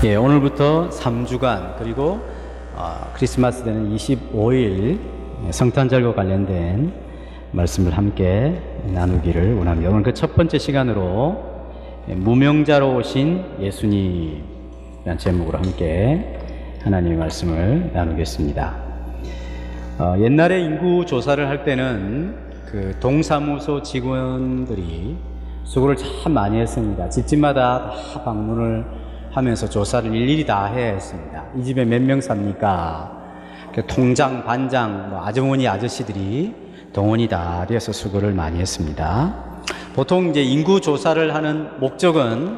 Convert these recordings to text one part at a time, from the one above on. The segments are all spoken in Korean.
예, 오늘부터 3주간 그리고 크리스마스 되는 25일 성탄절과 관련된 말씀을 함께 나누기를 원합니다. 오늘 그 첫 번째 시간으로 무명자로 오신 예수님이라는 제목으로 함께 하나님의 말씀을 나누겠습니다. 옛날에 인구 조사를 할 때는 그 동사무소 직원들이 수고를 참 많이 했습니다. 집집마다 다 방문을 하면서 조사를 일일이 다 해야 했습니다. 이 집에 몇 명 삽니까? 통장, 반장, 아주머니, 아저씨들이 동원이 다 되어서 수고를 많이 했습니다. 보통 이제 인구 조사를 하는 목적은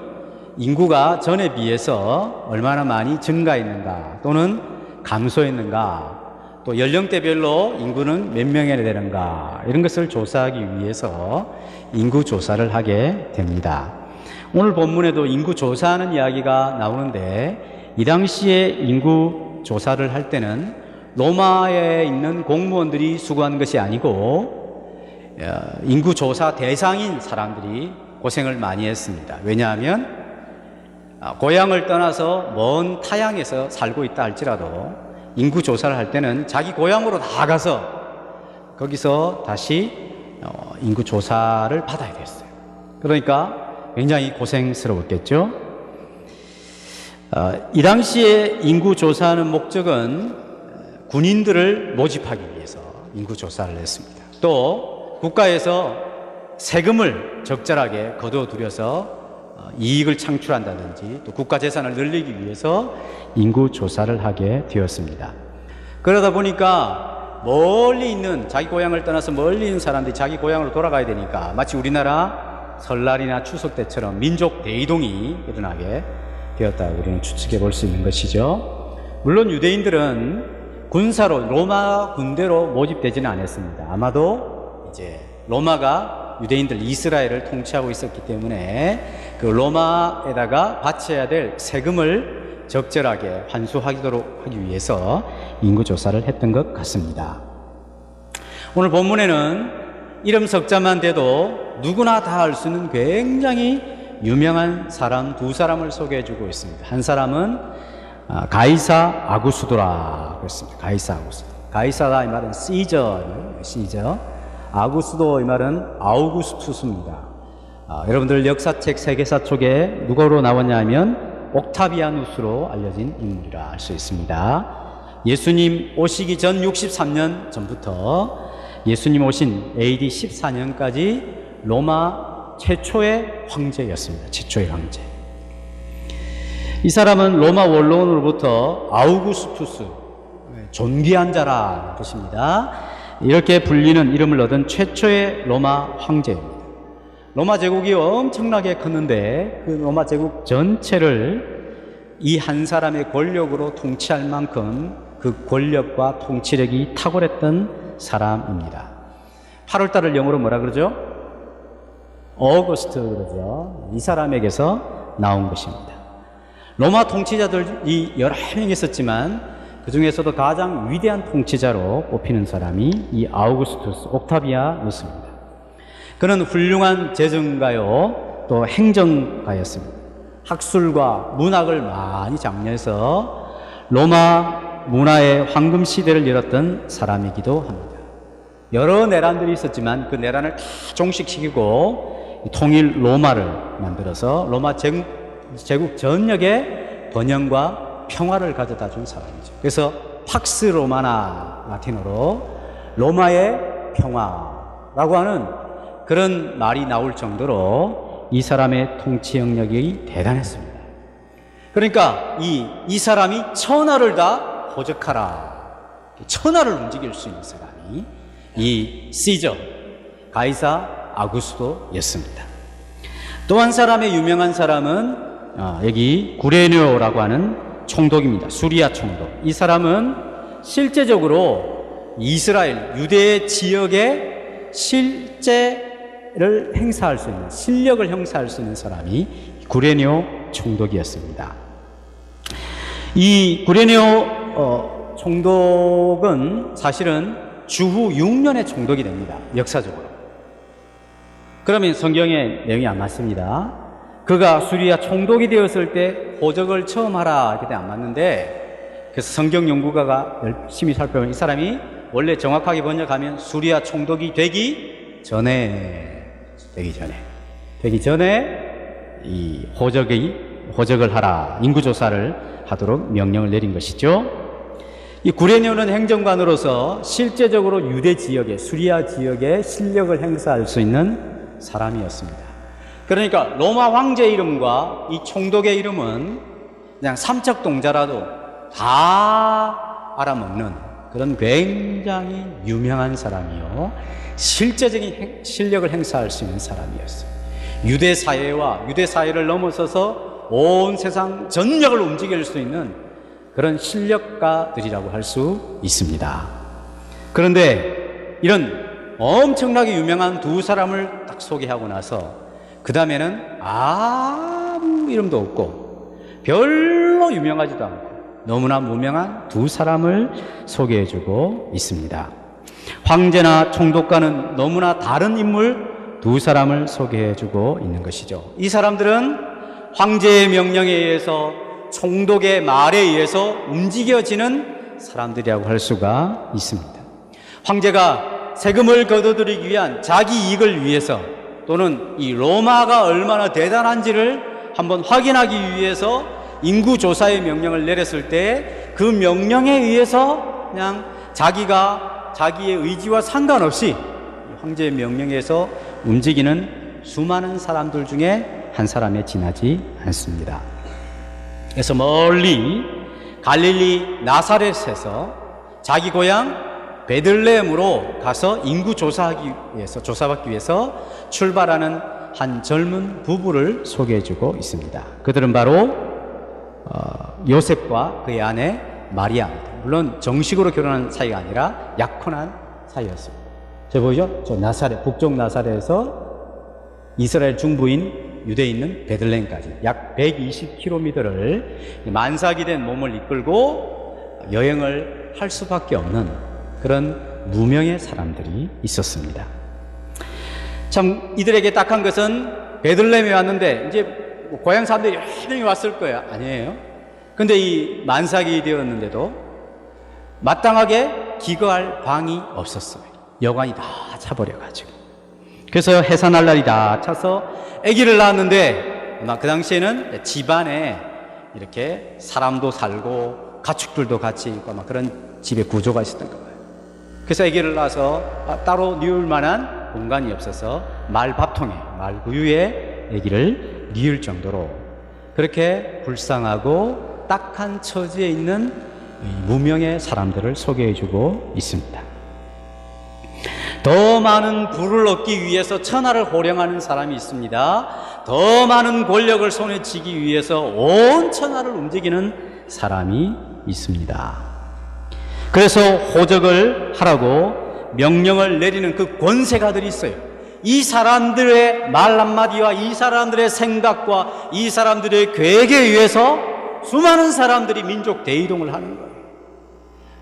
인구가 전에 비해서 얼마나 많이 증가했는가 또는 감소했는가, 또 연령대별로 인구는 몇 명이나 되는가, 이런 것을 조사하기 위해서 인구 조사를 하게 됩니다. 오늘 본문에도 인구 조사하는 이야기가 나오는데, 이 당시에 인구 조사를 할 때는 로마에 있는 공무원들이 수고한 것이 아니고 인구 조사 대상인 사람들이 고생을 많이 했습니다. 왜냐하면 고향을 떠나서 먼 타향에서 살고 있다 할지라도 인구 조사를 할 때는 자기 고향으로 다 가서 거기서 다시 인구 조사를 받아야 됐어요. 그러니까 굉장히 고생스러웠겠죠. 이 당시에 인구 조사하는 목적은 군인들을 모집하기 위해서 인구 조사를 했습니다. 또 국가에서 세금을 적절하게 거둬들여서 이익을 창출한다든지 또 국가 재산을 늘리기 위해서 인구 조사를 하게 되었습니다. 그러다 보니까 멀리 있는, 자기 고향을 떠나서 멀리 있는 사람들이 자기 고향으로 돌아가야 되니까 마치 우리나라 설날이나 추석 때처럼 민족 대이동이 일어나게 되었다고 우리는 추측해 볼 수 있는 것이죠. 물론 유대인들은 군사로 로마 군대로 모집되지는 않았습니다. 아마도 이제 로마가 유대인들 이스라엘을 통치하고 있었기 때문에 그 로마에다가 바쳐야 될 세금을 적절하게 환수하도록 하기 위해서 인구조사를 했던 것 같습니다. 오늘 본문에는 이름 석자만 돼도 누구나 다 알 수 있는 굉장히 유명한 사람 두 사람을 소개해 주고 있습니다. 한 사람은 가이사 아구스도라 그랬습니다. 가이사 아구스도. 가이사가 이 말은 시저. 아구스도 이 말은 아우구스투스입니다. 여러분들 역사책 세계사 쪽에 누구로 나왔냐 하면 옥타비아누스로 알려진 인물이라 알 수 있습니다. 예수님 오시기 전 63년 전부터 예수님 오신 AD 14년까지 로마 최초의 황제였습니다. 최초의 황제. 이 사람은 로마 원로원으로부터 아우구스투스, 존귀한 자라는 뜻입니다. 이렇게 불리는 이름을 얻은 최초의 로마 황제입니다. 로마 제국이 엄청나게 컸는데 그 로마 제국 전체를 이 한 사람의 권력으로 통치할 만큼 그 권력과 통치력이 탁월했던 사람입니다. 8월달을 영어로 뭐라 그러죠? 어거스트 그러죠. 이 사람에게서 나온 것입니다. 로마 통치자들이 여러 명이 있었지만 그 중에서도 가장 위대한 통치자로 꼽히는 사람이 이 아우구스투스 옥타비아누스입니다. 그는 훌륭한 재정가요, 또 행정가였습니다. 학술과 문학을 많이 장려해서 로마 문화의 황금 시대를 열었던 사람이기도 합니다. 여러 내란들이 있었지만 그 내란을 다 종식시키고 통일 로마를 만들어서 로마 제국 전역에 번영과 평화를 가져다 준 사람이죠. 그래서 팍스 로마나 라틴어로 로마의 평화라고 하는 그런 말이 나올 정도로 이 사람의 통치 영역이 대단했습니다. 그러니까 이 사람이 천하를 다 호적하라, 천하를 움직일 수 있는 사람이 이 시저 가이사 아구스도였습니다. 또 한 사람의 유명한 사람은 여기 구레뇨라고 하는 총독입니다. 수리아 총독. 이 사람은 실제적으로 이스라엘 유대 지역에 실제를 행사할 수 있는, 실력을 행사할 수 있는 사람이 구레뇨 총독이었습니다. 이 구레뇨 총독은 사실은 주후 6년의 총독이 됩니다. 역사적으로. 그러면 성경의 내용이 안 맞습니다. 그가 수리아 총독이 되었을 때 호적을 처음 하라 그때 안 맞는데, 그래서 성경 연구가가 열심히 살펴보면 이 사람이 원래 정확하게 번역하면 수리아 총독이 되기 전에 이 호적을 하라, 인구조사를 하도록 명령을 내린 것이죠. 이 구레뇨는 행정관으로서 실제적으로 유대 지역에, 수리아 지역에 실력을 행사할 수 있는 사람이었습니다. 그러니까 로마 황제 이름과 이 총독의 이름은 그냥 삼척동자라도 다 알아먹는 그런 굉장히 유명한 사람이요, 실제적인 실력을 행사할 수 있는 사람이었어요. 유대 사회를 넘어서서 온 세상 전역을 움직일 수 있는 그런 실력가들이라고 할 수 있습니다. 그런데 이런 엄청나게 유명한 두 사람을 딱 소개하고 나서 그 다음에는 아무 이름도 없고 별로 유명하지도 않고 너무나 무명한 두 사람을 소개해주고 있습니다. 황제나 총독과는 너무나 다른 인물 두 사람을 소개해주고 있는 것이죠. 이 사람들은 황제의 명령에 의해서, 총독의 말에 의해서 움직여지는 사람들이라고 할 수가 있습니다. 황제가 세금을 거둬들이기 위한 자기 이익을 위해서, 또는 이 로마가 얼마나 대단한지를 한번 확인하기 위해서 인구조사의 명령을 내렸을 때 그 명령에 의해서 그냥 자기의 의지와 상관없이 황제의 명령에서 움직이는 수많은 사람들 중에 한 사람에 지나지 않습니다. 그래서 멀리 갈릴리 나사렛에서 자기 고향 베들레헴으로 가서 인구 조사받기 위해서 출발하는 한 젊은 부부를 소개해주고 있습니다. 그들은 바로 요셉과 그의 아내 마리아입니다. 물론 정식으로 결혼한 사이가 아니라 약혼한 사이였습니다. 저 보이죠? 저 나사렛, 북쪽 나사렛에서 이스라엘 중부인 유대에 있는 베들레헴까지 약 120km를 만삭이 된 몸을 이끌고 여행을 할 수밖에 없는 그런 무명의 사람들이 있었습니다. 참 이들에게 딱한 것은 베들레헴에 왔는데 이제 고향 사람들이 여러 명이 왔을 거예요. 아니에요. 근데 이 만삭이 되었는데도 마땅하게 기거할 방이 없었어요. 여관이 다 차버려가지고. 그래서 해산할 날이 다 차서 아기를 낳았는데, 그 당시에는 집안에 이렇게 사람도 살고 가축들도 같이 있고 막 그런 집의 구조가 있었던 거예요. 그래서 아기를 낳아서 따로 뉘울 만한 공간이 없어서 말밥통에, 말구유에 아기를 뉘을 정도로 그렇게 불쌍하고 딱한 처지에 있는 무명의 사람들을 소개해주고 있습니다. 더 많은 부를 얻기 위해서 천하를 호령하는 사람이 있습니다. 더 많은 권력을 손에 쥐기 위해서 온 천하를 움직이는 사람이 있습니다. 그래서 호적을 하라고 명령을 내리는 그 권세가들이 있어요. 이 사람들의 말 한마디와 이 사람들의 생각과 이 사람들의 계획에 의해서 수많은 사람들이 민족 대이동을 하는 거예요.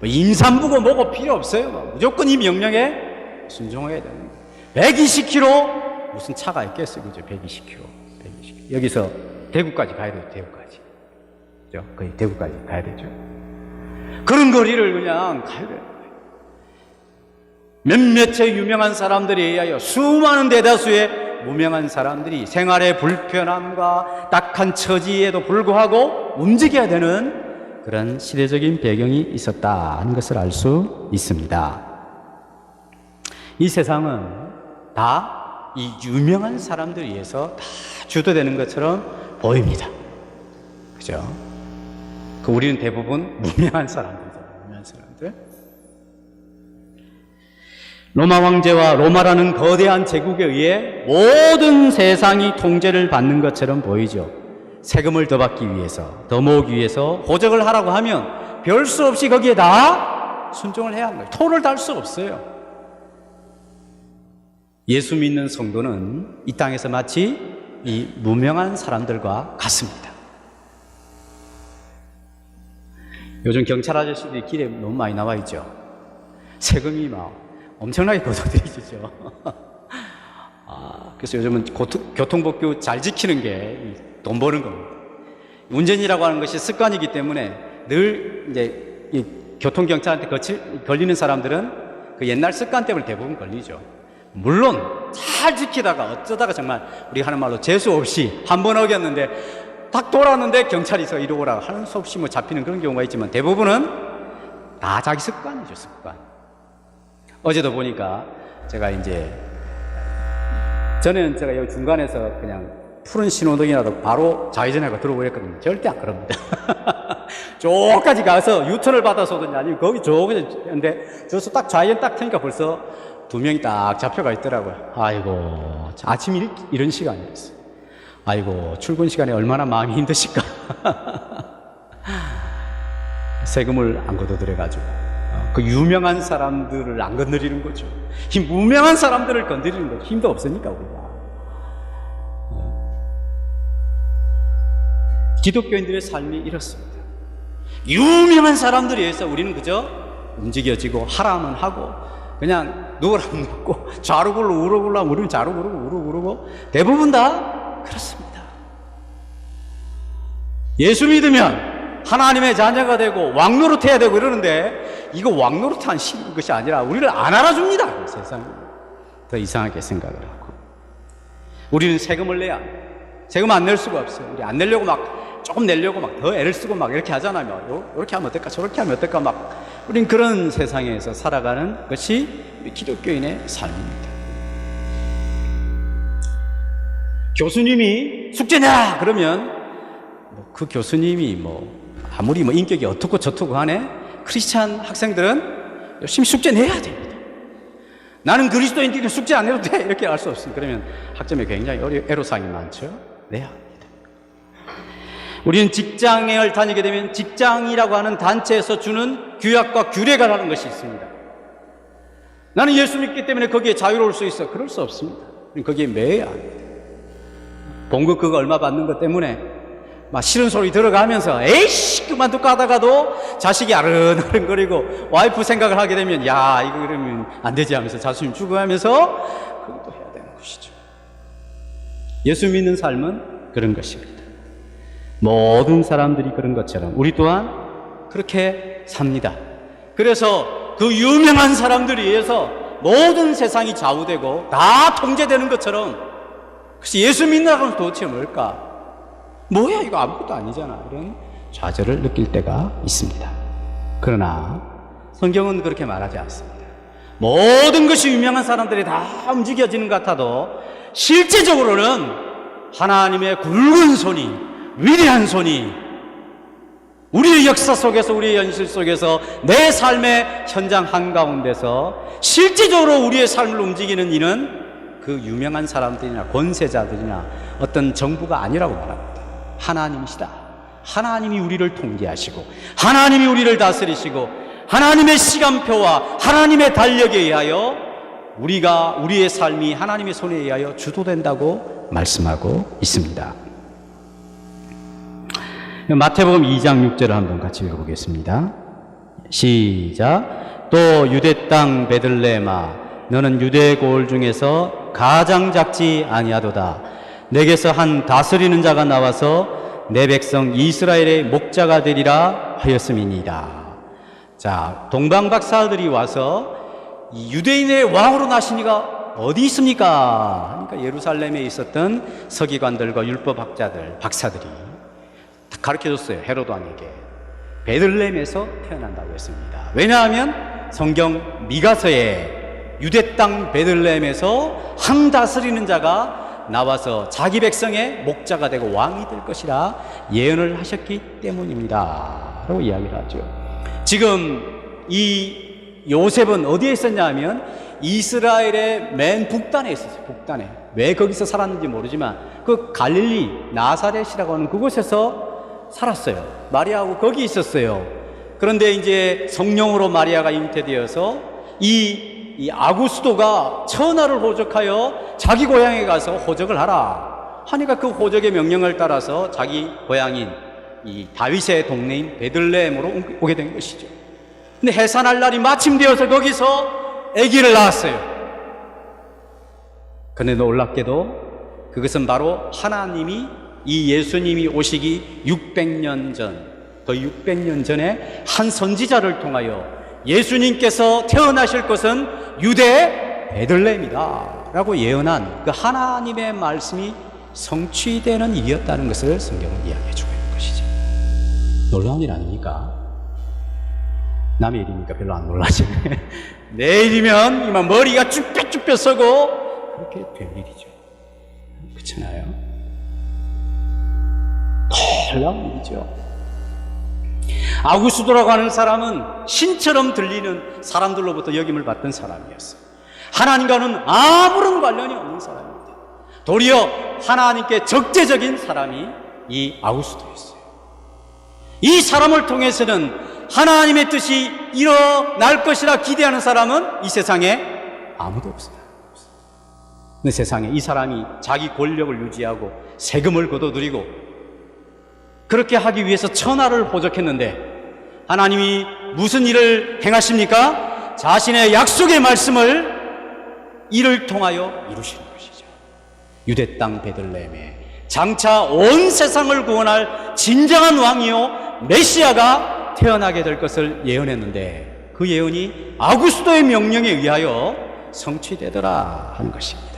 임산부고 뭐고 필요 없어요. 무조건 이 명령에 순종해야 되는 거예요. 120km 무슨 차가 있겠어요, 그죠? 120km. 여기서 대구까지 가야 돼요. 대구까지. 그죠? 거의 대구까지 가야 되죠. 그런 거리를 그냥 가야 돼요. 몇몇의 유명한 사람들에 의하여 수많은 대다수의 무명한 사람들이 생활의 불편함과 딱한 처지에도 불구하고 움직여야 되는 그런 시대적인 배경이 있었다는 것을 알 수 있습니다. 이 세상은 다 이 유명한 사람들에 의해서 다 주도되는 것처럼 보입니다. 그죠? 우리는 대부분 무명한 사람들이죠. 무명한 사람들. 로마 황제와 로마라는 거대한 제국에 의해 모든 세상이 통제를 받는 것처럼 보이죠. 세금을 더 받기 위해서, 더 모으기 위해서 호적을 하라고 하면 별 수 없이 거기에 다 순종을 해야 하는 거예요. 토를 달 수 없어요. 예수 믿는 성도는 이 땅에서 마치 이 무명한 사람들과 같습니다. 요즘 경찰 아저씨들이 길에 너무 많이 나와 있죠. 세금이 막 엄청나게 거둬들이죠. 그래서 요즘은 교통법규 잘 지키는 게 돈 버는 겁니다. 운전이라고 하는 것이 습관이기 때문에 늘 이제 이 교통경찰한테 걸리는 사람들은 그 옛날 습관 때문에 대부분 걸리죠. 물론 잘 지키다가 어쩌다가 정말 우리 하는 말로 재수 없이 한 번 어겼는데 딱 돌아왔는데 경찰이서 이리 오라고 하는 수 없이 뭐 잡히는 그런 경우가 있지만 대부분은 다 자기 습관이죠, 습관. 어제도 보니까 제가 이제 제가 여기 중간에서 그냥 푸른 신호등이라도 바로 좌회전하고 들어오랬거든요. 절대 안 그럽니다. 저까지 가서 유턴을 받아서 오더니 아니면 거기 근데 저기서 딱 좌회전 딱 트니까 벌써 2명이 딱 잡혀가 있더라고요. 아이고, 아침 이런 시간이었어요. 아이고, 출근 시간에 얼마나 마음이 힘드실까. 세금을 안 걷어들여가지고 그 유명한 사람들을 안 건드리는 거죠. 이 무명한 사람들을 건드리는 거죠. 힘도 없으니까 우리가. 기독교인들의 삶이 이렇습니다. 유명한 사람들에 의해서 우리는 그저 움직여지고 하라면 하고 그냥 누구라면 눕고 좌로 굴러 우로 굴러 우리는 좌로 구르고 우로 구르고 대부분 다 그렇습니다. 예수 믿으면 하나님의 자녀가 되고 왕노릇 해야 되고 이러는데 이거 왕노릇 하는 것이 아니라 우리를 안 알아줍니다. 세상이 더 이상하게 생각을 하고 우리는 세금을 내야 세금 안 낼 수가 없어요. 우리 안 내려고 막 조금 내려고 막 더 애를 쓰고 막 이렇게 하잖아요. 이렇게 하면 어떨까 저렇게 하면 어떨까 막 우린 그런 세상에서 살아가는 것이 기독교인의 삶입니다. 교수님이 숙제 내라 그러면 그 교수님이 아무리 인격이 어떻고 저떻고 하네 크리스찬 학생들은 열심히 숙제 내야 됩니다. 나는 그리스도인들이 숙제 안 해도 돼 이렇게 할 수 없습니다. 그러면 학점에 굉장히 애로사항이 많죠. 내야 합니다. 우리는 직장을 다니게 되면 직장이라고 하는 단체에서 주는 규약과 규례가 하는 것이 있습니다. 나는 예수 믿기 때문에 거기에 자유로울 수 있어. 그럴 수 없습니다. 거기에 매여야 합니다. 봉급 그거 얼마 받는 것 때문에 막 싫은 소리 들어가면서 에이씨 그만둘까 하다가도 자식이 아른아른거리고 와이프 생각을 하게 되면 야 이거 그러면 안 되지 하면서 자존심 죽어가면서 그것도 해야 되는 것이죠. 예수 믿는 삶은 그런 것입니다. 모든 사람들이 그런 것처럼 우리 또한 그렇게 삽니다. 그래서 그 유명한 사람들에 의해서 모든 세상이 좌우되고 다 통제되는 것처럼 그래서 예수 믿는다는 건 도대체 뭘까? 뭐야 이거 아무것도 아니잖아 이런 좌절을 느낄 때가 있습니다. 그러나 성경은 그렇게 말하지 않습니다. 모든 것이 유명한 사람들이 다 움직여지는 것 같아도 실제적으로는 하나님의 굵은 손이 위대한 손이 우리의 역사 속에서 우리의 현실 속에서 내 삶의 현장 한가운데서 실제적으로 우리의 삶을 움직이는 이는 그 유명한 사람들이나 권세자들이나 어떤 정부가 아니라고 말합니다. 하나님이시다. 하나님이 우리를 통제하시고 하나님이 우리를 다스리시고 하나님의 시간표와 하나님의 달력에 의하여 우리의 삶이 하나님의 손에 의하여 주도된다고 말씀하고 있습니다. 마태복음 2장 6절을 한번 같이 읽어보겠습니다. 시작. 또 유대 땅 베들레헴아 너는 유대 고을 중에서 가장 작지 아니하도다. 내게서 한 다스리는 자가 나와서 내 백성 이스라엘의 목자가 되리라 하였음이니이다. 자, 동방박사들이 와서 이 유대인의 왕으로 나신 이가 어디 있습니까? 그러니까 예루살렘에 있었던 서기관들과 율법학자들, 박사들이 가르쳐줬어요. 헤로도 왕에게 베들레헴에서 태어난다고 했습니다. 왜냐하면 성경 미가서에 유대 땅 베들레헴에서 한 다스리는 자가 나와서 자기 백성의 목자가 되고 왕이 될 것이라 예언을 하셨기 때문입니다 라고 이야기를 하죠. 지금 이 요셉은 어디에 있었냐 하면 이스라엘의 맨 북단에 있었어요. 북단에. 왜 거기서 살았는지 모르지만 그 갈릴리 나사렛이라고 하는 그곳에서 살았어요. 마리아하고 거기 있었어요. 그런데 이제 성령으로 마리아가 잉태되어서 이 아구스도가 천하를 호적하여 자기 고향에 가서 호적을 하라 하니까 그 호적의 명령을 따라서 자기 고향인 이 다윗의 동네인 베들레헴으로 오게 된 것이죠. 근데 해산할 날이 마침 되어서 거기서 아기를 낳았어요. 그런데 놀랍게도 그것은 바로 하나님이 이 예수님이 오시기 600년 전, 거의 600년 전에 한 선지자를 통하여 예수님께서 태어나실 것은 유대 베들레헴이다 라고 예언한 그 하나님의 말씀이 성취되는 일이었다는 것을 성경은 이야기해 주고 있는 것이죠. 놀라운 일 아닙니까? 남의 일이니까 별로 안 놀라지. 내 일이면 이만 머리가 쭈뼛쭈뼛 서고 그렇게 될 일이죠. 그렇잖아요. 놀라운 일이죠. 아구스도라고 하는 사람은 신처럼 들리는 사람들로부터 역임을 받던 사람이었어요. 하나님과는 아무런 관련이 없는 사람입니다. 도리어 하나님께 적대적인 사람이 이 아구스도였어요. 이 사람을 통해서는 하나님의 뜻이 일어날 것이라 기대하는 사람은 이 세상에 아무도 없어요. 근데 세상에 이 사람이 자기 권력을 유지하고 세금을 거둬들이고 그렇게 하기 위해서 천하를 호적했는데 하나님이 무슨 일을 행하십니까? 자신의 약속의 말씀을 이를 통하여 이루시는 것이죠. 유대 땅 베들레헴에 장차 온 세상을 구원할 진정한 왕이요 메시아가 태어나게 될 것을 예언했는데 그 예언이 아구스도의 명령에 의하여 성취되더라 하는 것입니다.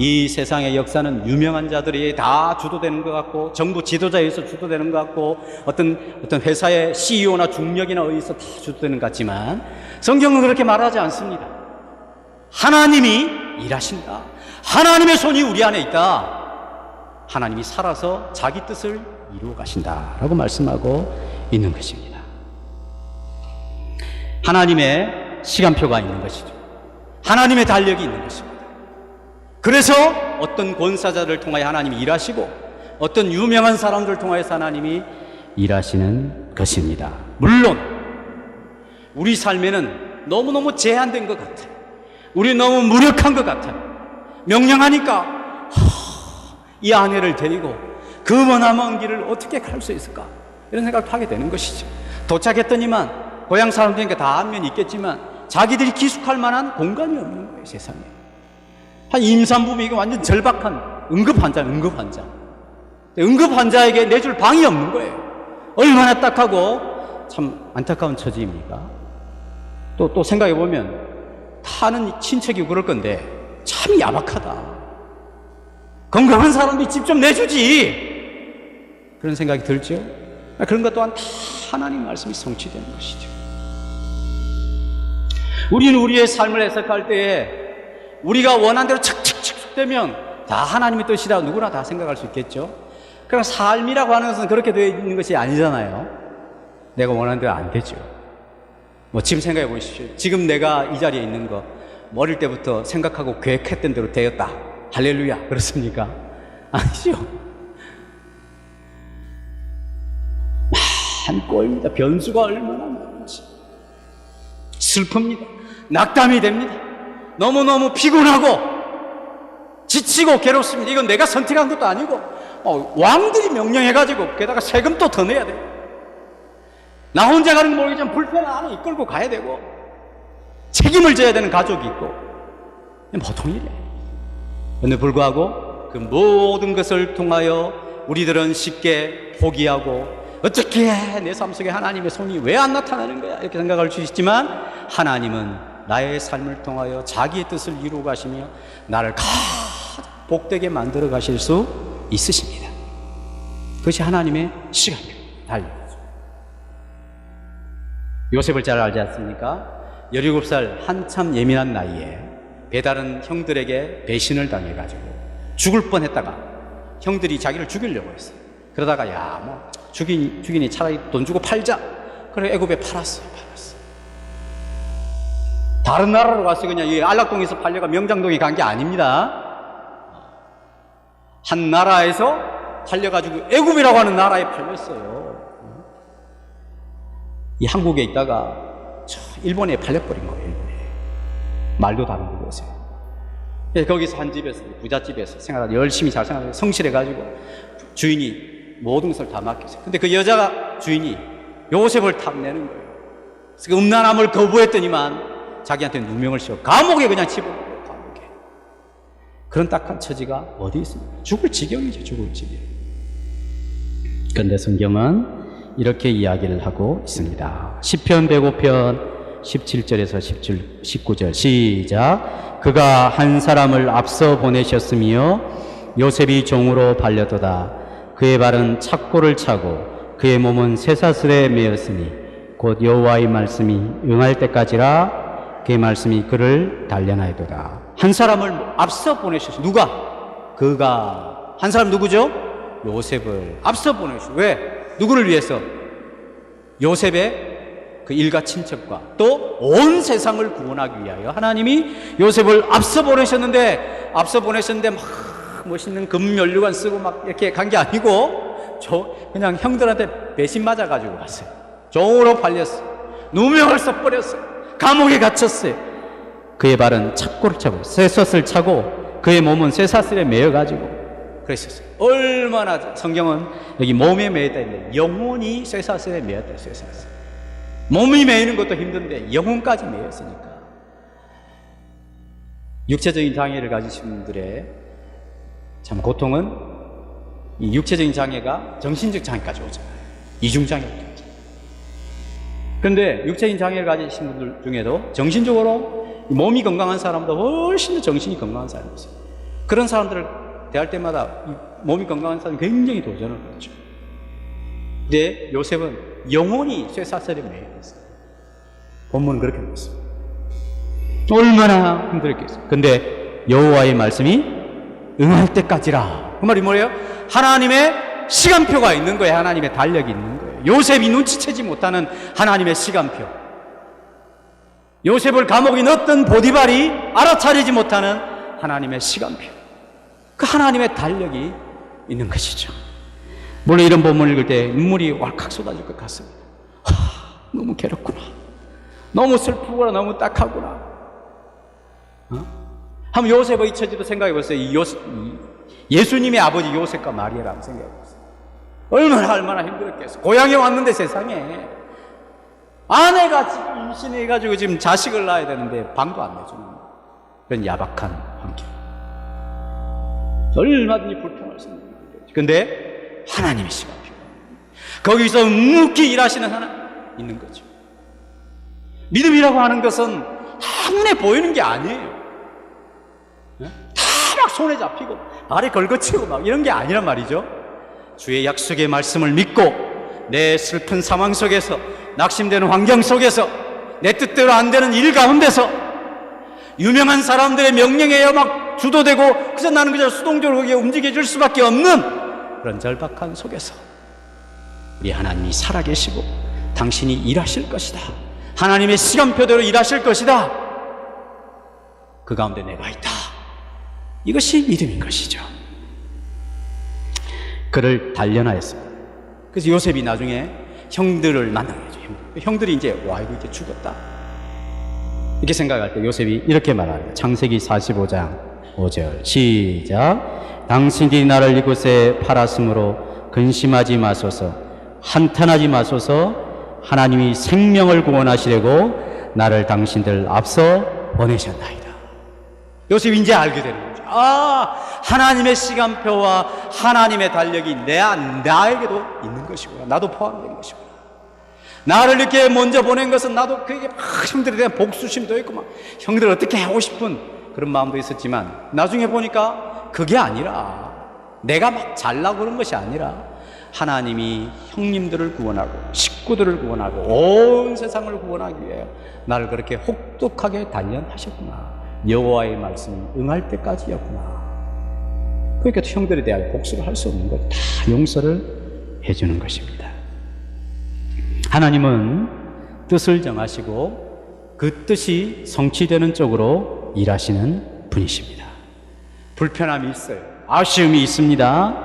이 세상의 역사는 유명한 자들이 다 주도되는 것 같고 정부 지도자에 의해서 주도되는 것 같고 어떤 회사의 CEO나 중력이나 의해서 다 주도되는 것 같지만 성경은 그렇게 말하지 않습니다. 하나님이 일하신다. 하나님의 손이 우리 안에 있다. 하나님이 살아서 자기 뜻을 이루어 가신다라고 말씀하고 있는 것입니다. 하나님의 시간표가 있는 것이죠. 하나님의 달력이 있는 것입니다. 그래서 어떤 권사자를 통하여 하나님이 일하시고 어떤 유명한 사람들을 통하여서 하나님이 일하시는 것입니다. 물론 우리 삶에는 너무너무 제한된 것 같아요. 우리 너무 무력한 것 같아요. 명령하니까 이 아내를 데리고 그 머나먼 길을 어떻게 갈 수 있을까 이런 생각을 하게 되는 것이죠. 도착했더니만 고향 사람들이니까 다 안면이 있겠지만 자기들이 기숙할 만한 공간이 없는 거예요. 세상에 한 임산부면 이거 완전 절박한 응급환자에게 내줄 방이 없는 거예요. 얼마나 딱하고 참 안타까운 처지입니까? 또 생각해보면 타는 친척이 그럴 건데 참 야박하다. 건강한 사람들이 집 좀 내주지. 그런 생각이 들죠. 그런 것 또한 다 하나님 말씀이 성취되는 것이죠. 우리는 우리의 삶을 해석할 때에 우리가 원하는 대로 척척척 되면 다 하나님의 뜻이라고 누구나 다 생각할 수 있겠죠. 그럼 삶이라고 하는 것은 그렇게 되어 있는 것이 아니잖아요. 내가 원하는 대로 안 되죠. 지금 생각해 보십시오. 지금 내가 이 자리에 있는 거 어릴 때부터 생각하고 계획했던 대로 되었다. 할렐루야. 그렇습니까? 아니죠. 한 꼴입니다. 변수가 얼마나 많은지. 슬픕니다. 낙담이 됩니다. 너무너무 피곤하고 지치고 괴롭습니다. 이건 내가 선택한 것도 아니고 왕들이 명령해가지고 게다가 세금도 더 내야 돼요. 나 혼자 가는 거 모르겠지만 불편한 안에 이끌고 가야 되고 책임을 져야 되는 가족이 있고 보통 일이에요. 그런데 불구하고 그 모든 것을 통하여 우리들은 쉽게 포기하고 어떻게 내 삶 속에 하나님의 손이 왜 안 나타나는 거야 이렇게 생각할 수 있지만 하나님은 나의 삶을 통하여 자기의 뜻을 이루어 가시며 나를 가장 복되게 만들어 가실 수 있으십니다. 그것이 하나님의 시간표 달려있죠. 요셉을 잘 알지 않습니까? 17살 한참 예민한 나이에 배다른 형들에게 배신을 당해가지고 죽을 뻔했다가 형들이 자기를 죽이려고 했어요. 그러다가 죽이니 차라리 돈 주고 팔자. 그래 애굽에 팔았어요. 다른 나라로 가서 그냥 이 안락동에서 팔려가 명장동에 간 게 아닙니다. 한 나라에서 팔려가지고 애굽이라고 하는 나라에 팔렸어요. 이 한국에 있다가 일본에 팔려버린 거예요. 일본에. 말도 다른 곳에요. 거기서 한 집에서 부잣집에서 생활하고 열심히 잘 생활하고 성실해가지고 주인이 모든 것을 다 맡겼어요. 근데 그 여자가 주인이 요셉을 탐내는 거예요. 그래서 그 음란함을 거부했더니만 자기한테 누명을 씌워 감옥에 그냥 집어넣어요. 감옥에. 그런 딱한 처지가 어디 있습니까? 죽을 지경이죠, 죽을 지경. 그런데 성경은 이렇게 이야기를 하고 있습니다. 시편 105편 17절에서 19절 시작. 그가 한 사람을 앞서 보내셨으며 요셉이 종으로 발려도다. 그의 발은 착고를 차고 그의 몸은 쇠사슬에 매였으니 곧 여호와의 말씀이 응할 때까지라. 그의 말씀이 그를 단련하였도다. 한 사람을 앞서 보내셨어요. 누가? 그가. 한 사람 누구죠? 요셉을 앞서 보내셨어요. 왜? 누구를 위해서? 요셉의 그 일가 친척과 또 온 세상을 구원하기 위하여 하나님이 요셉을 앞서 보내셨는데 막 멋있는 금면류관 쓰고 막 이렇게 간 게 아니고 그냥 형들한테 배신 맞아가지고 갔어요. 종으로 팔렸어요. 누명을 써버렸어요. 감옥에 갇혔어요. 그의 발은 착고를 차고 쇠솥을 차고 그의 몸은 쇠사슬에 매여가지고 그랬었어요. 얼마나 성경은 여기 몸에 매였다 했는데 영혼이 쇠사슬에 매였다. 쇠사슬. 몸이 매이는 것도 힘든데 영혼까지 매였으니까. 육체적인 장애를 가지신 분들의 참 고통은 이 육체적인 장애가 정신적 장애까지 오잖아요. 이중장애가 오죠. 그런데 육체적인 장애를 가지신 분들 중에도 정신적으로 몸이 건강한 사람보다 훨씬 더 정신이 건강한 사람이 있어요. 그런 사람들을 대할 때마다 몸이 건강한 사람이 굉장히 도전을 하죠. 근데 요셉은 영혼이 쇠사슬에 매여있어요. 본문은 그렇게 나왔어요. 얼마나 힘들었겠어요. 근데 여호와의 말씀이 응할 때까지라. 그 말이 뭐예요? 하나님의 시간표가 있는 거예요. 하나님의 달력이 있는 거예요. 요셉이 눈치채지 못하는 하나님의 시간표. 요셉을 감옥에 넣었던 보디발이 알아차리지 못하는 하나님의 시간표. 그 하나님의 달력이 있는 것이죠. 물론 이런 본문을 읽을 때 눈물이 왈칵 쏟아질 것 같습니다. 너무 괴롭구나. 너무 슬프구나. 너무 딱하구나. 한번 요셉의 처지도 생각해 보세요. 예수님의 아버지 요셉과 마리아를 한번 생각해 보세요. 얼마나 힘들었겠어요. 고향에 왔는데 세상에 아내가 임신해가지고 지금 자식을 낳아야 되는데 방도 안 내주는 그런 야박한 환경. 얼마든지 불평할 수 있는 거죠. 그런데 하나님의 시간표. 거기서 묵묵히 일하시는 하나님 있는 거죠. 믿음이라고 하는 것은 한눈에 보이는 게 아니에요. 다 막 손에 잡히고 발에 걸거치고 막 이런 게 아니란 말이죠. 주의 약속의 말씀을 믿고 내 슬픈 상황 속에서 낙심되는 환경 속에서 내 뜻대로 안 되는 일 가운데서 유명한 사람들의 명령에 막 주도되고 그래서 나는 그저 수동적으로 거기에 움직여줄 수밖에 없는 그런 절박한 속에서 우리 하나님이 살아계시고 당신이 일하실 것이다. 하나님의 시간표대로 일하실 것이다. 그 가운데 내가 있다. 이것이 믿음인 것이죠. 그를 단련하였습니다. 그래서 요셉이 나중에 형들을 만나게 해줘. 형들이 이제 와 이거 이제 죽었다 이렇게 생각할 때 요셉이 이렇게 말합니다. 창세기 45장 5절 시작. 당신이 나를 이곳에 팔았으므로 근심하지 마소서, 한탄하지 마소서. 하나님이 생명을 구원하시려고 나를 당신들 앞서 보내셨나이다. 요셉이 이제 알게 되는 거죠. 하나님의 시간표와 하나님의 달력이 나에게도 있는 것이구나. 나도 포함된 것이구나. 나를 이렇게 먼저 보낸 것은 나도 그에게 막 형들에 대한 복수심도 있고 막 형들을 어떻게 하고 싶은 그런 마음도 있었지만 나중에 보니까 그게 아니라 내가 막 잘나고 그런 것이 아니라 하나님이 형님들을 구원하고 식구들을 구원하고 온 세상을 구원하기 위해 나를 그렇게 혹독하게 단련하셨구나. 여호와의 말씀이 응할 때까지였구나. 그러니까 형들에 대하여 복수를 할 수 없는 것, 다 용서를 해주는 것입니다. 하나님은 뜻을 정하시고 그 뜻이 성취되는 쪽으로 일하시는 분이십니다. 불편함이 있어요. 아쉬움이 있습니다.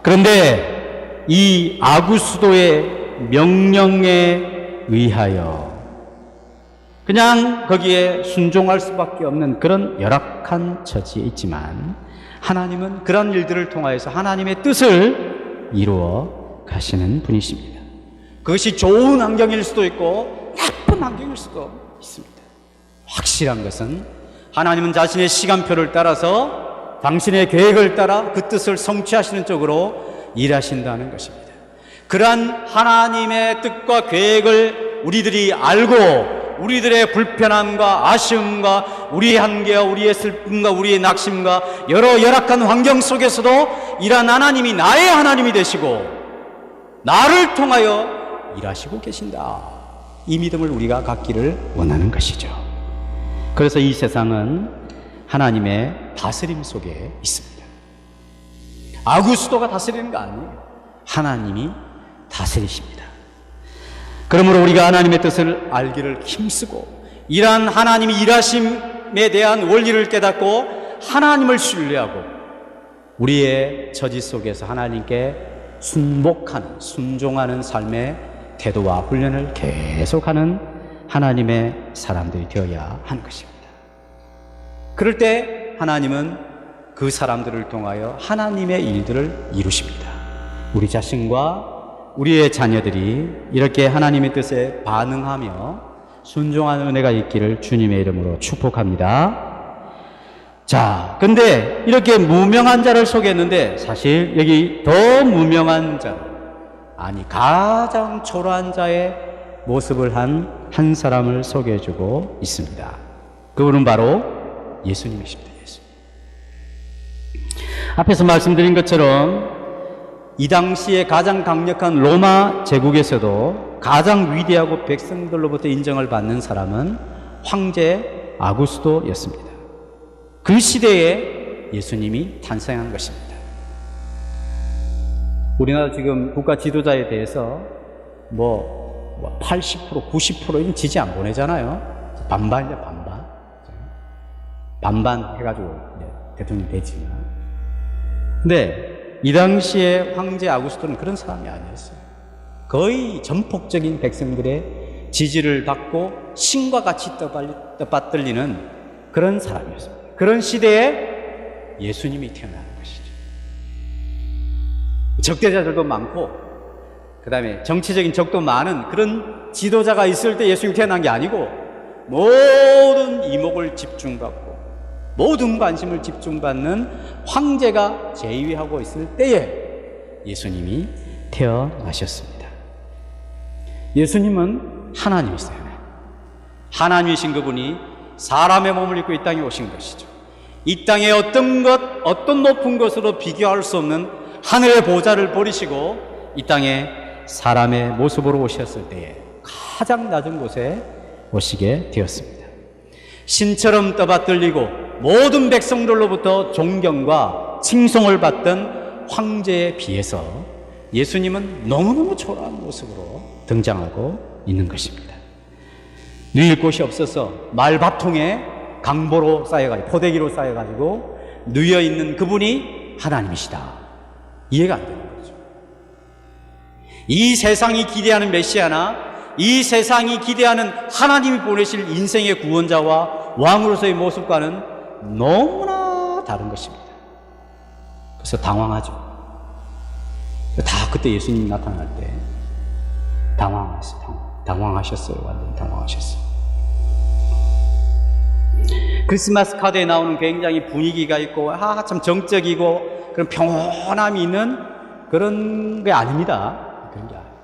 그런데 이 아구수도의 명령에 의하여 그냥 거기에 순종할 수밖에 없는 그런 열악한 처지에 있지만 하나님은 그런 일들을 통하여서 하나님의 뜻을 이루어 가시는 분이십니다. 그것이 좋은 환경일 수도 있고 나쁜 환경일 수도 있습니다. 확실한 것은 하나님은 자신의 시간표를 따라서 당신의 계획을 따라 그 뜻을 성취하시는 쪽으로 일하신다는 것입니다. 그러한 하나님의 뜻과 계획을 우리들이 알고 우리들의 불편함과 아쉬움과 우리의 한계와 우리의 슬픔과 우리의 낙심과 여러 열악한 환경 속에서도 이런 하나님이 나의 하나님이 되시고 나를 통하여 일하시고 계신다. 이 믿음을 우리가 갖기를 원하는 것이죠. 그래서 이 세상은 하나님의 다스림 속에 있습니다. 아구스도가 다스리는 거 아니에요. 하나님이 다스리십니다. 그러므로 우리가 하나님의 뜻을 알기를 힘쓰고 이러한 하나님이 일하심에 대한 원리를 깨닫고 하나님을 신뢰하고 우리의 처지 속에서 하나님께 순복하는 순종하는 삶의 태도와 훈련을 계속하는 하나님의 사람들이 되어야 하는 것입니다. 그럴 때 하나님은 그 사람들을 통하여 하나님의 일들을 이루십니다. 우리 자신과 우리의 자녀들이 이렇게 하나님의 뜻에 반응하며 순종하는 은혜가 있기를 주님의 이름으로 축복합니다. 자, 근데 이렇게 무명한 자를 소개했는데 사실 여기 더 무명한 자, 아니 가장 초라한 자의 모습을 한 사람을 소개해주고 있습니다. 그분은 바로 예수님이십니다. 예수. 앞에서 말씀드린 것처럼 이 당시에 가장 강력한 로마 제국에서도 가장 위대하고 백성들로부터 인정을 받는 사람은 황제 아구스도였습니다. 그 시대에 예수님이 탄생한 것입니다. 우리나라 지금 국가 지도자에 대해서 80%, 90%는 지지 안 보내잖아요. 반반이죠, 반반. 반반 해가지고 대통령이 되지만. 근데 이 당시에 황제 아구스토는 그런 사람이 아니었어요. 거의 전폭적인 백성들의 지지를 받고 신과 같이 떠받들리는 그런 사람이었습니다. 그런 시대에 예수님이 태어나는 것이죠. 적대자들도 많고 그 다음에 정치적인 적도 많은 그런 지도자가 있을 때 예수님이 태어난 게 아니고 모든 이목을 집중받고 모든 관심을 집중받는 황제가 제위하고 있을 때에 예수님이 태어나셨습니다. 예수님은 하나님이세요. 하나님이신 그분이 사람의 몸을 입고 이 땅에 오신 것이죠. 이 땅에 어떤 높은 것으로 비교할 수 없는 하늘의 보좌를 버리시고 이 땅에 사람의 모습으로 오셨을 때에 가장 낮은 곳에 오시게 되었습니다. 신처럼 떠받들리고 모든 백성들로부터 존경과 칭송을 받던 황제에 비해서 예수님은 너무너무 초라한 모습으로 등장하고 있는 것입니다. 누일 곳이 없어서 말밥통에 강보로 쌓여가지고 포대기로 쌓여가지고 누여 있는 그분이 하나님이시다. 이해가 안 되는 거죠. 이 세상이 기대하는 메시아나 이 세상이 기대하는 하나님이 보내실 인생의 구원자와 왕으로서의 모습과는 너무나 다른 것입니다. 그래서 당황하죠. 다 그때 예수님이 나타날 때 당황하셨어요. 완전히 당황하셨어요. 크리스마스 카드에 나오는 굉장히 분위기가 있고 참 정적이고 그런 평온함이 있는 그런 게 아닙니다. 그런 게 아니에요.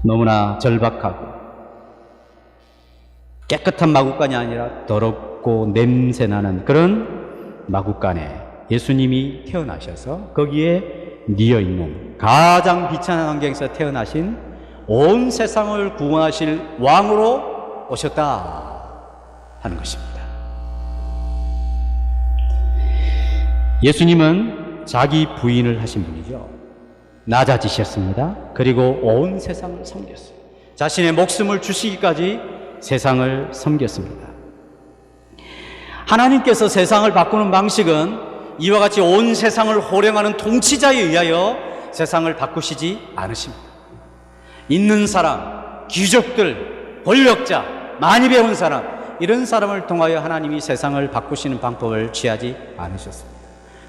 너무나 절박하고 깨끗한 마구간이 아니라 더럽고 냄새나는 그런 마구간에 예수님이 태어나셔서 거기에 뉘어있는 가장 비참한 환경에서 태어나신 온 세상을 구원하실 왕으로 오셨다 하는 것입니다. 예수님은 자기 부인을 하신 분이죠. 낮아지셨습니다. 그리고 온 세상을 섬겼어요. 자신의 목숨을 주시기까지 세상을 섬겼습니다. 하나님께서 세상을 바꾸는 방식은 이와 같이 온 세상을 호령하는 통치자에 의하여 세상을 바꾸시지 않으십니다. 있는 사람, 귀족들, 권력자, 많이 배운 사람, 이런 사람을 통하여 하나님이 세상을 바꾸시는 방법을 취하지 않으셨습니다.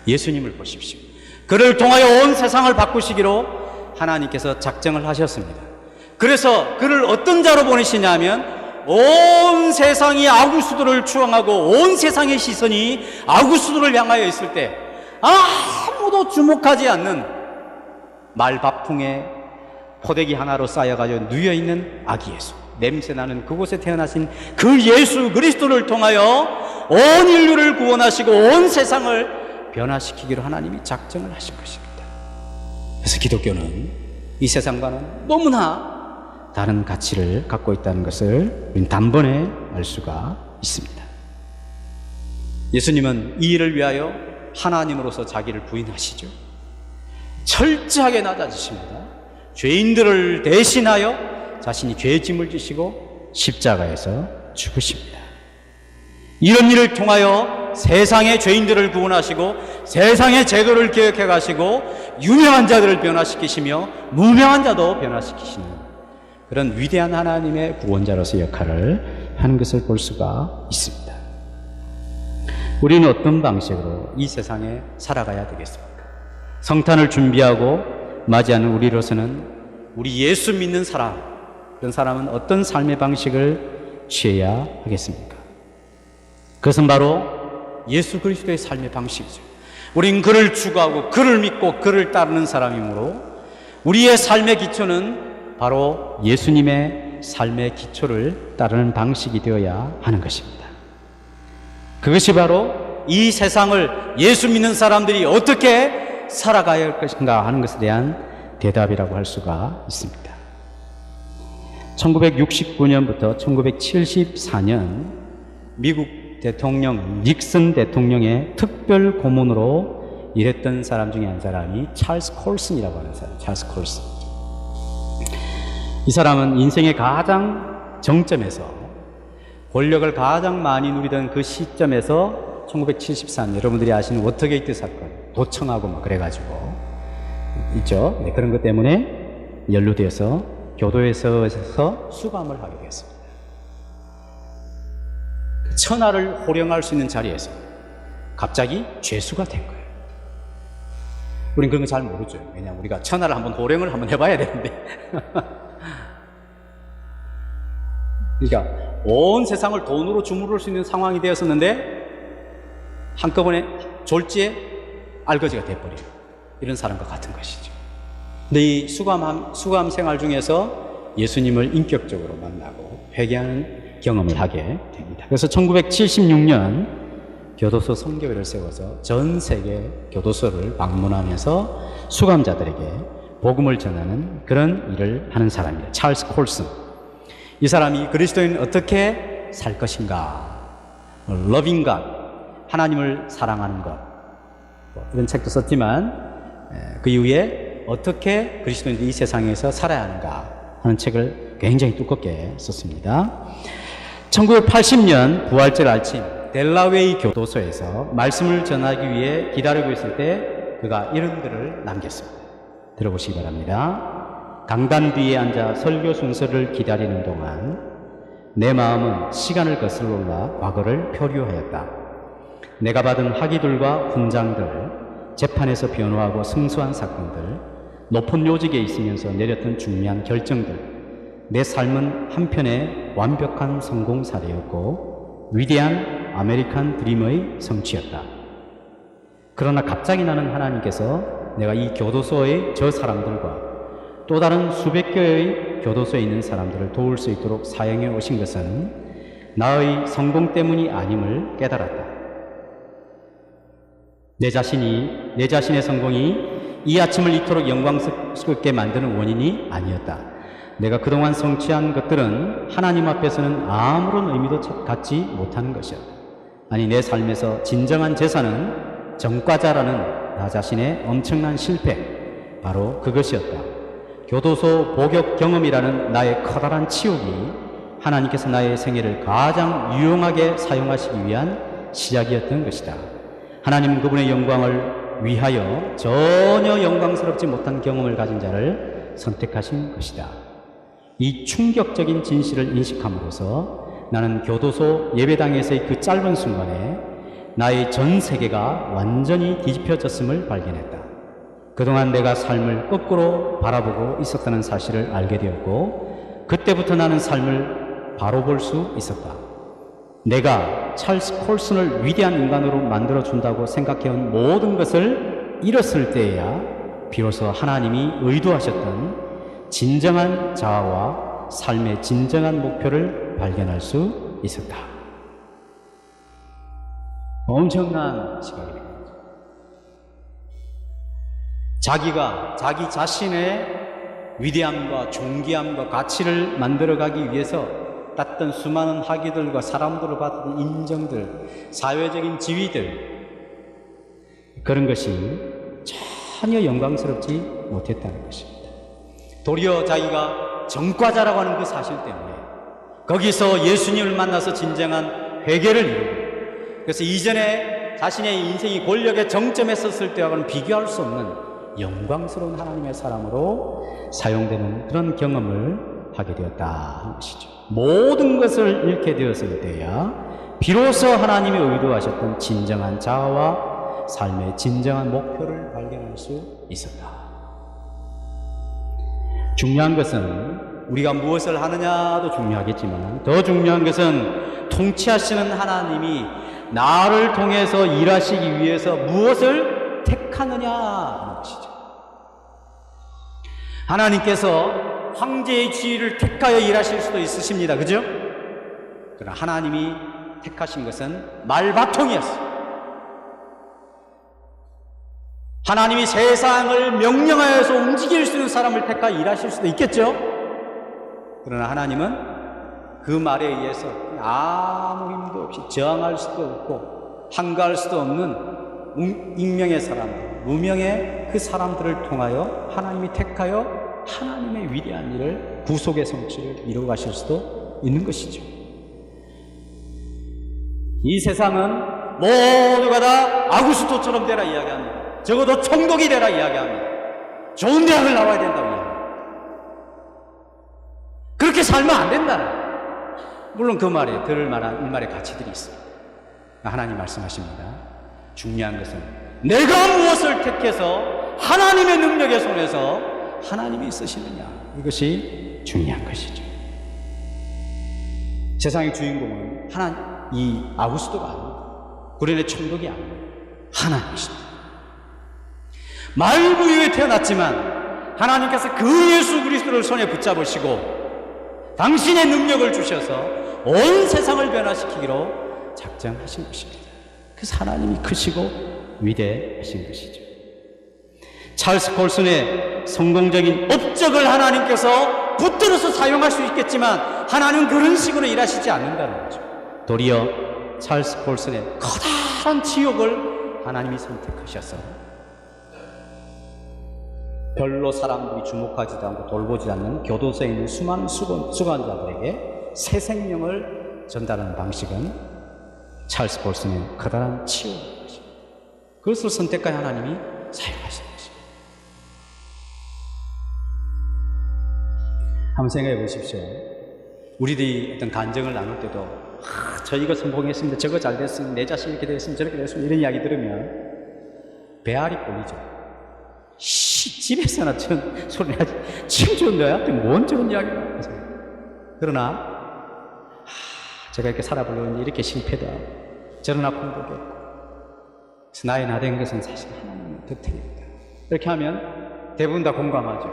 예수님을 보십시오. 그를 통하여 온 세상을 바꾸시기로 하나님께서 작정을 하셨습니다. 그래서 그를 어떤 자로 보내시냐면 온 세상이 아구수도를 추앙하고 온 세상의 시선이 아구수도를 향하여 있을 때 아무도 주목하지 않는 말밥통에 포대기 하나로 쌓여가지고 누여있는 아기 예수, 냄새나는 그곳에 태어나신 그 예수 그리스도를 통하여 온 인류를 구원하시고 온 세상을 변화시키기로 하나님이 작정을 하신 것입니다. 그래서 기독교는 이 세상과는 너무나 다른 가치를 갖고 있다는 것을 우리는 단번에 알 수가 있습니다. 예수님은 이 일을 위하여 하나님으로서 자기를 부인하시죠. 철저하게 낮아지십니다. 죄인들을 대신하여 자신이 죄의 짐을 지시고 십자가에서 죽으십니다. 이런 일을 통하여 세상의 죄인들을 구원하시고 세상의 제도를 개혁해 가시고 유명한 자들을 변화시키시며 무명한 자도 변화시키시는 그런 위대한 하나님의 구원자로서 역할을 하는 것을 볼 수가 있습니다. 우리는 어떤 방식으로 이 세상에 살아가야 되겠습니까? 성탄을 준비하고 맞이하는 우리로서는 우리 예수 믿는 사람, 그런 사람은 어떤 삶의 방식을 취해야 하겠습니까? 그것은 바로 예수 그리스도의 삶의 방식이죠. 우린 그를 추구하고 그를 믿고 그를 따르는 사람이므로 우리의 삶의 기초는 바로 예수님의 삶의 기초를 따르는 방식이 되어야 하는 것입니다. 그것이 바로 이 세상을 예수 믿는 사람들이 어떻게 살아가야 할 것인가 하는 것에 대한 대답이라고 할 수가 있습니다. 1969년부터 1974년 미국 대통령 닉슨 대통령의 특별 고문으로 일했던 사람 중에 한 사람이 찰스 콜슨이라고 하는 사람, 찰스 콜슨. 이 사람은 인생의 가장 정점에서 권력을 가장 많이 누리던 그 시점에서 1974년 여러분들이 아시는 워터게이트 사건 도청하고 막 그래가지고 있죠. 네, 그런 것 때문에 연루되어서 교도소에서 수감을 하게 됐습니다. 천하를 호령할 수 있는 자리에서 갑자기 죄수가 된 거예요. 우린 그런 거 잘 모르죠. 왜냐하면 우리가 천하를 한번 호령을 한번 해봐야 되는데 그러니까 온 세상을 돈으로 주무를 수 있는 상황이 되었었는데 한꺼번에 졸지에 알거지가 돼버려요. 이런 사람과 같은 것이죠. 근데 이 수감 생활 중에서 예수님을 인격적으로 만나고 회개하는 경험을 하게 됩니다. 그래서 1976년 교도소 선교회를 세워서 전 세계 교도소를 방문하면서 수감자들에게 복음을 전하는 그런 일을 하는 사람입니다. 찰스 콜슨. 이 사람이 그리스도인은 어떻게 살 것인가, 러빙 갓, 하나님을 사랑하는 것, 이런 책도 썼지만 그 이후에 어떻게 그리스도인들이 이 세상에서 살아야 하는가 하는 책을 굉장히 두껍게 썼습니다. 1980년 부활절 아침 델라웨이 교도소에서 말씀을 전하기 위해 기다리고 있을 때 그가 이런 글을 남겼습니다. 들어보시기 바랍니다. 강단 뒤에 앉아 설교 순서를 기다리는 동안 내 마음은 시간을 거슬러 올라 과거를 표류하였다. 내가 받은 학위들과 훈장들, 재판에서 변호하고 승소한 사건들, 높은 요직에 있으면서 내렸던 중요한 결정들, 내 삶은 한편의 완벽한 성공 사례였고 위대한 아메리칸 드림의 성취였다. 그러나 갑자기 나는 하나님께서 내가 이 교도소의 저 사람들과 또 다른 수백 개의 교도소에 있는 사람들을 도울 수 있도록 사용해 오신 것은 나의 성공 때문이 아님을 깨달았다. 내 자신의 성공이 이 아침을 이토록 영광스럽게 만드는 원인이 아니었다. 내가 그동안 성취한 것들은 하나님 앞에서는 아무런 의미도 갖지 못하는 것이었다. 아니, 내 삶에서 진정한 재산은 전과자라는 나 자신의 엄청난 실패, 바로 그것이었다. 교도소 복역 경험이라는 나의 커다란 치욕이 하나님께서 나의 생애를 가장 유용하게 사용하시기 위한 시작이었던 것이다. 하나님은 그분의 영광을 위하여 전혀 영광스럽지 못한 경험을 가진 자를 선택하신 것이다. 이 충격적인 진실을 인식함으로써 나는 교도소 예배당에서의 그 짧은 순간에 나의 전 세계가 완전히 뒤집혀졌음을 발견했다. 그동안 내가 삶을 거꾸로 바라보고 있었다는 사실을 알게 되었고, 그때부터 나는 삶을 바로 볼 수 있었다. 내가 찰스 콜슨을 위대한 인간으로 만들어준다고 생각해온 모든 것을 잃었을 때에야 비로소 하나님이 의도하셨던 진정한 자아와 삶의 진정한 목표를 발견할 수 있었다. 엄청난 시각입니다. 자기가 자기 자신의 위대함과 존귀함과 가치를 만들어가기 위해서 땄던 수많은 학위들과 사람들을 받은 인정들, 사회적인 지위들, 그런 것이 전혀 영광스럽지 못했다는 것입니다. 도리어 자기가 전과자라고 하는 그 사실 때문에 거기서 예수님을 만나서 진정한 회개를 이루고, 그래서 이전에 자신의 인생이 권력의 정점에 섰을 때와는 비교할 수 없는 영광스러운 하나님의 사람으로 사용되는 그런 경험을 하게 되었다 하는 것이죠. 모든 것을 잃게 되었을 때야 비로소 하나님이 의도하셨던 진정한 자아와 삶의 진정한 목표를 발견할 수 있었다. 중요한 것은 우리가 무엇을 하느냐도 중요하겠지만 더 중요한 것은 통치하시는 하나님이 나를 통해서 일하시기 위해서 무엇을 택하느냐 하는 것이죠. 하나님께서 황제의 지위를 택하여 일하실 수도 있으십니다. 그죠? 그러나 하나님이 택하신 것은 말바통이었어요. 하나님이 세상을 명령하여서 움직일 수 있는 사람을 택하여 일하실 수도 있겠죠? 그러나 하나님은 그 말에 의해서 아무 힘도 없이 저항할 수도 없고 한가할 수도 없는 익명의 사람들, 무명의 그 사람들을 통하여 하나님이 택하여 하나님의 위대한 일을, 구속의 성취를 이루어 가실 수도 있는 것이죠. 이 세상은 모두가 다 아구스토처럼 되라 이야기합니다. 적어도 총독이 되라 이야기합니다. 좋은 대학을 나와야 된다고 이야기합니다. 그렇게 살면 안 된다. 물론 그 말에 들을 만한 일말의 가치들이 있습니다. 하나님 말씀하십니다. 중요한 것은 내가 무엇을 택해서 하나님의 능력의 손에서 하나님이 쓰시느냐, 이것이 중요한 것이죠. 세상의 주인공은 이 아구스토가 아닙니다. 구련의 총독이 아닙니다. 하나님이십니다. 말부위에 태어났지만 하나님께서 그 예수 그리스도를 손에 붙잡으시고 당신의 능력을 주셔서 온 세상을 변화시키기로 작정하신 것입니다. 그래서 하나님이 크시고 위대하신 것이죠. 찰스 콜슨의 성공적인 업적을 하나님께서 붙들어서 사용할 수 있겠지만 하나님은 그런 식으로 일하시지 않는다는 거죠. 도리어 찰스 콜슨의 커다란 지역을 하나님이 선택하셔서 별로 사람들이 주목하지도 않고 돌보지 않는 교도소에 있는 수많은 수감자들에게 새 생명을 전달하는 방식은 찰스 콜슨의 커다란 치유인 것입니다. 그것을 선택한 하나님이 사용하시는 것입니다. 한번 생각해 보십시오. 우리들이 어떤 간증을 나눌 때도 저 이거 성공했습니다, 저거 잘 됐습니다, 내 자신 이렇게 됐습니다, 저렇게 됐습니다, 이런 이야기 들으면 배알이 꼴리죠. 집에서나 전 소리 나지, 지금 너한테 뭔 저런 이야기를 하면서. 그러나 제가 이렇게 살아보려는데 이렇게 실패도 하고 저런 아픔도 겪고, 그래서 나의 나된 것은 사실 하나님의 덕택입니다. 이렇게 하면 대부분 다 공감하죠.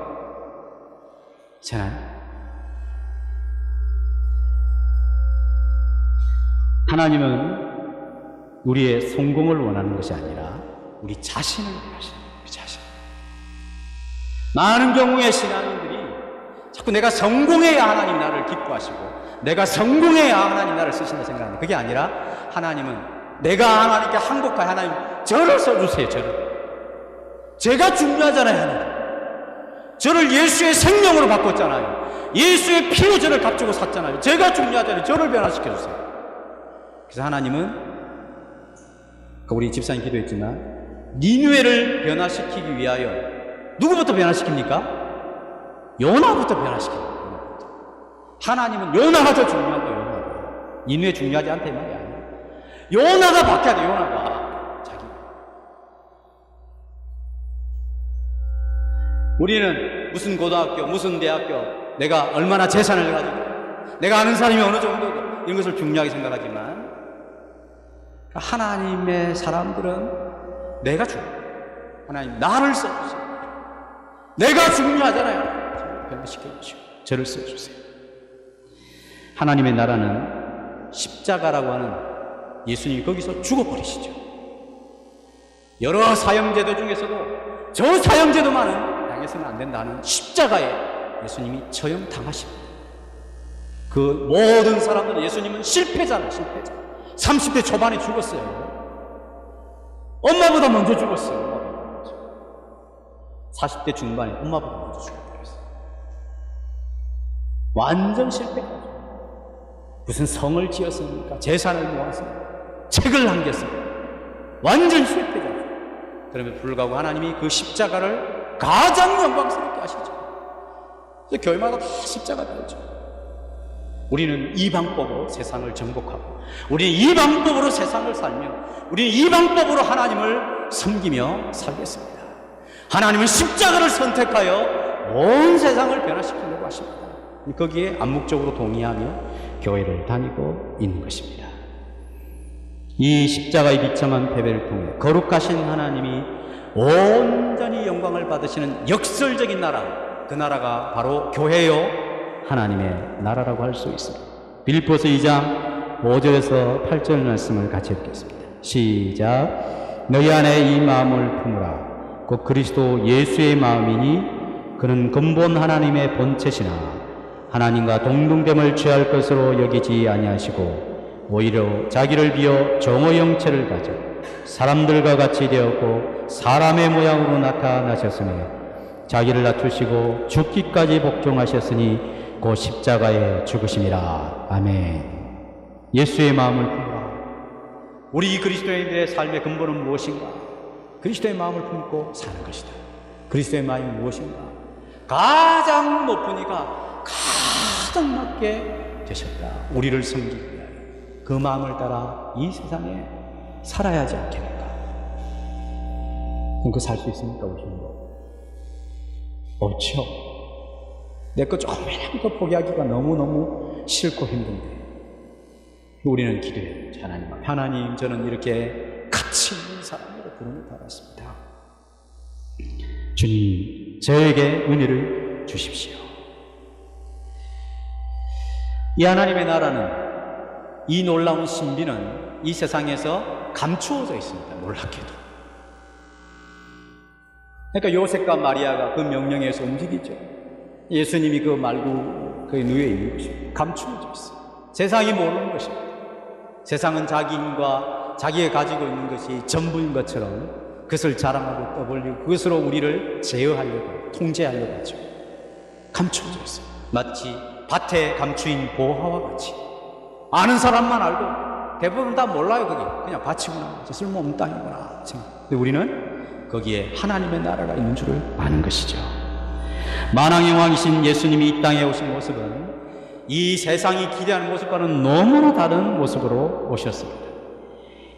저는 하나님은 우리의 성공을 원하는 것이 아니라 우리 자신을 원하시는 거예요. 우리 자신. 많은 경우에 신앙인들이 자꾸 내가 성공해야 하나님 나를 기뻐하시고 내가 성공해야 하나님 나를 쓰신다 생각합니다. 그게 아니라 하나님은 내가 하나님께 항복하여 하나님 저를 써주세요. 제가 중요하잖아요. 하나님. 저를 예수의 생명으로 바꿨잖아요. 예수의 피로 저를 값주고 샀잖아요. 제가 중요하잖아요. 저를 변화시켜주세요. 그래서 하나님은 우리 집사님 기도했지만 니느웨를 변화시키기 위하여 누구부터 변화시킵니까? 요나부터 변화시킵니다. 하나님은 요나가 더 중요한 거예요. 요나가. 니느웨 중요하지 않다 이 말이 아니에요. 요나가 바뀌어야 돼. 요나가 자기. 우리는 무슨 고등학교, 무슨 대학교, 내가 얼마나 재산을 가지고 내가 아는 사람이 어느 정도고 이런 것을 중요하게 생각하지만 하나님의 사람들은 내가 중요해요. 하나님 나를 써주세요. 내가 중요하잖아요. 변화시켜주시고 저를 써주세요. 하나님의 나라는 십자가라고 하는 예수님이 거기서 죽어버리시죠. 여러 사형제도 중에서도 저 사형제도만은 당해서는 안 된다는 십자가에 예수님이 처형당하십니다. 그 모든 사람들은 예수님은 실패자라, 실패자. 30대 초반에 죽었어요. 엄마보다 먼저 죽었어요. 40대 중반에 엄마보다 먼저 죽어버렸어요. 완전 실패자죠. 무슨 성을 지었습니까? 재산을 모았습니까? 책을 남겼습니까? 완전 실패자죠. 그럼에도 불구하고 하나님이 그 십자가를 가장 영광스럽게 하시죠. 그래서 교회마다 다 십자가 달죠. 우리는 이 방법으로 세상을 정복하고, 우리는 이 방법으로 세상을 살며, 우리는 이 방법으로 하나님을 섬기며 살겠습니다. 하나님은 십자가를 선택하여 온 세상을 변화시키려고 하십니다. 거기에 암묵적으로 동의하며 교회를 다니고 있는 것입니다. 이 십자가의 비참한 패배를 통해 거룩하신 하나님이 온전히 영광을 받으시는 역설적인 나라, 그 나라가 바로 교회요 하나님의 나라라고 할 수 있습니다. 빌립보서 2장 5절에서 8절 말씀을 같이 읽겠습니다. 시작. 너희 안에 이 마음을 품으라. 곧 그리스도 예수의 마음이니 그는 근본 하나님의 본체시나 하나님과 동등됨을 취할 것으로 여기지 아니하시고 오히려 자기를 비어 정의 형체를 가져 사람들과 같이 되었고 사람의 모양으로 나타나셨으며 자기를 낮추시고 죽기까지 복종하셨으니 곧 십자가에 죽으심이라. 아멘. 예수의 마음을 품으라. 우리 그리스도인들의 삶의 근본은 무엇인가? 그리스도의 마음을 품고 사는 것이다. 그리스도의 마음이 무엇인가? 가장 높은 이가 가장 낮게 되셨다. 우리를 섬기기 위하여 그 마음을 따라 이 세상에 살아야 하지 않겠는가? 그럼 그 살 수 있습니까? 우리 힘으로? 없죠. 내 것 조금이라도 더 포기하기가 너무너무 싫고 힘든데 우리는 기도해요. 하나님, 하나님 저는 이렇게 가치 있는 사람으로 부름을 받았습니다. 주님 저에게 은혜를 주십시오. 이 하나님의 나라는, 이 놀라운 신비는 이 세상에서 감추어져 있습니다. 놀랍게도. 그러니까 요셉과 마리아가 그 명령에서 움직이죠. 예수님이 그 말구 그 누에 있는 것입니다. 감추어져 있어요. 세상이 모르는 것입니다. 세상은 자기 힘과 자기가 가지고 있는 것이 전부인 것처럼 그것을 자랑하고 떠벌리고 그것으로 우리를 제어하려고, 통제하려고 하죠. 감추어져 있어요. 마치 밭에 감추인 보화와 같이. 아는 사람만 알고 대부분 다 몰라요. 그게 그냥 밭이구나, 쓸모없는 땅이구나. 근데 우리는 거기에 하나님의 나라가 있는 줄을 아는 것이죠. 만왕의 왕이신 예수님이 이 땅에 오신 모습은 이 세상이 기대하는 모습과는 너무나 다른 모습으로 오셨습니다.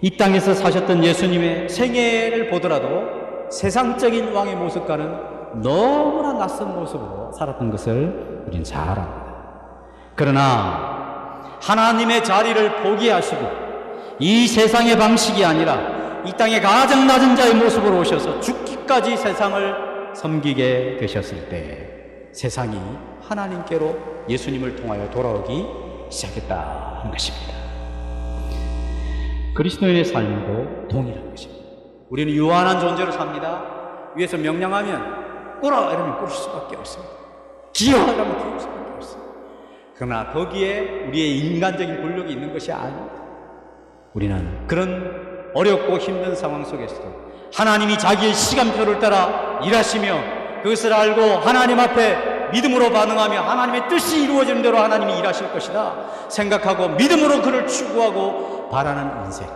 이 땅에서 사셨던 예수님의 생애를 보더라도 세상적인 왕의 모습과는 너무나 낯선 모습으로 살았던 것을 우린 잘 압니다. 그러나 하나님의 자리를 포기하시고 이 세상의 방식이 아니라 이 땅의 가장 낮은 자의 모습으로 오셔서 죽기까지 세상을 섬기게 되셨을 때 세상이 하나님께로 예수님을 통하여 돌아오기 시작했다는 것입니다. 그리스도인의 삶도 동일한 것입니다. 우리는 유한한 존재로 삽니다. 위에서 명령하면 꿇어 이러면 꿇을 수밖에 없습니다. 기어하라면 기어할 수밖에 없습니다. 그러나 거기에 우리의 인간적인 권력이 있는 것이 아닙니다. 우리는 그런 어렵고 힘든 상황 속에서도 하나님이 자기의 시간표를 따라 일하시며 그것을 알고 하나님 앞에 믿음으로 반응하며 하나님의 뜻이 이루어지는 대로 하나님이 일하실 것이다 생각하고 믿음으로 그를 추구하고 바라는 인생,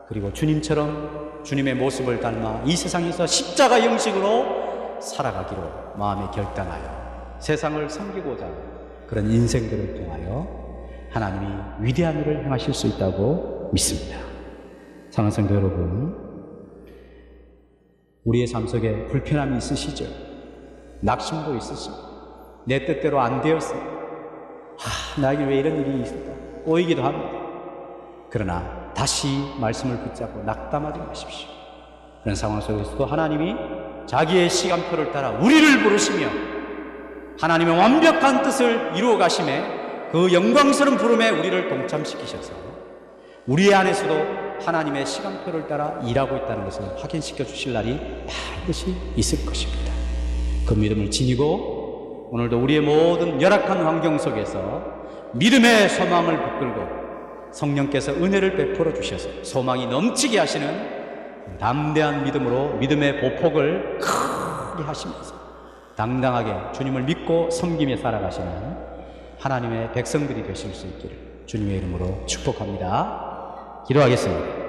그리고 주님처럼 주님의 모습을 닮아 이 세상에서 십자가 형식으로 살아가기로 마음에 결단하여 세상을 섬기고자 하는 그런 인생들을 통하여 하나님이 위대한 일을 행하실 수 있다고 믿습니다. 사랑하는 성도 여러분, 우리의 삶 속에 불편함이 있으시죠? 낙심도 있으시고 내 뜻대로 안 되었어요. 나에게 왜 이런 일이 있을까? 꼬이기도 합니다. 그러나 다시 말씀을 붙잡고 낙담하지 마십시오. 그런 상황 속에서도 하나님이 자기의 시간표를 따라 우리를 부르시며 하나님의 완벽한 뜻을 이루어 가심에 그 영광스러운 부름에 우리를 동참시키셔서 우리 안에서도 하나님의 시간표를 따라 일하고 있다는 것을 확인시켜 주실 날이 반드시 있을 것입니다. 그 믿음을 지니고 오늘도 우리의 모든 열악한 환경 속에서 믿음의 소망을 붙들고 성령께서 은혜를 베풀어 주셔서 소망이 넘치게 하시는 담대한 믿음으로 믿음의 보폭을 크게 하시면서 당당하게 주님을 믿고 섬기며 살아가시는 하나님의 백성들이 되실 수 있기를 주님의 이름으로 축복합니다. 기도하겠습니다.